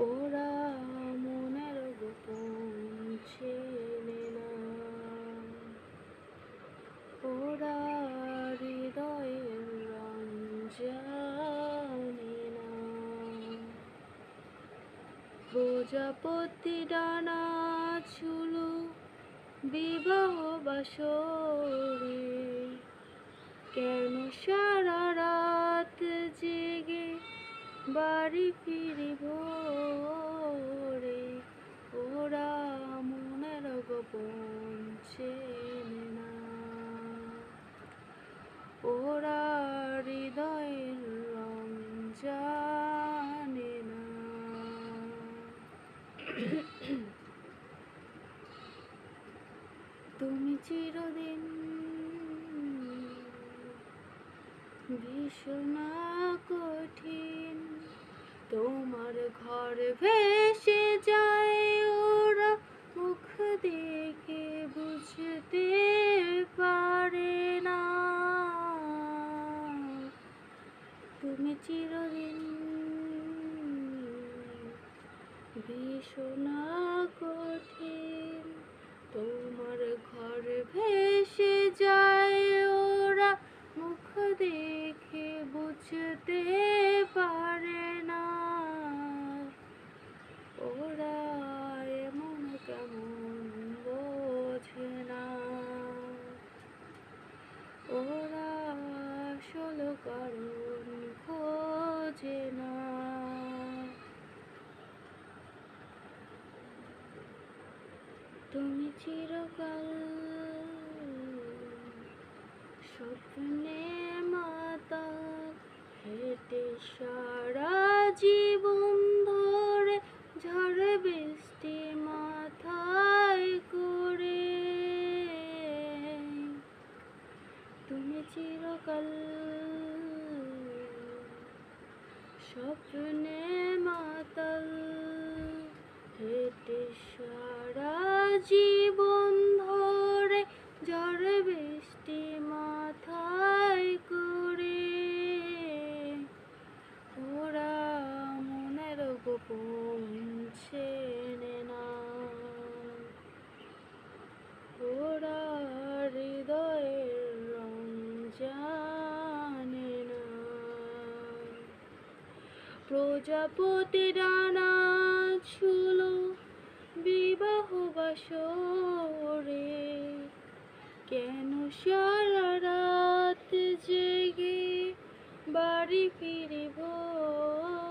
ওরা মনের গোপন চেনে না, ওরা হৃদয়ের রং জানে না। প্রজাপতি ডানা ঝুলো বিবাহ বাসরে, কেন সারা রাত জেগে বাড়ি ফিরি ভোরে। ওরা মনের গোপন চেনে না, ওরা হৃদয়ের রং জানে না। তুমি চিরদিন ভীষণ কঠিন, তোমার ঘর ভেসে যায় ওরা মুখ দেখে বুঝতে পারে না। তুমি চিরদিন ভীষণ কঠিন, তোমার ঘর ভেসে যায় ওরা মুখ দেখে বুঝতে পারে না। ওরা এমন কেমন বোঝে না, ওরা আসল কারণ খোঁজে না। তুমি চিরকাল স্বপ্নে মাতাল, হেঁটে সারা জীবন ধরে ঝড় বৃষ্টি মাথায় করে। তুমি চিরকাল স্বপ্নে মাতাল, হেঁটে সারা জীবন ধরে ঝড় বৃষ্টি মাথায় করে। ওরা মনের গোপন চেনে না, ওরা হৃদয়ের রং জানে না। প্রজাপতি ডানা ঝুলো বিবাহ বাসরে, কেন সারা রাত জেগে বাড়ি ফিরি ভোরে।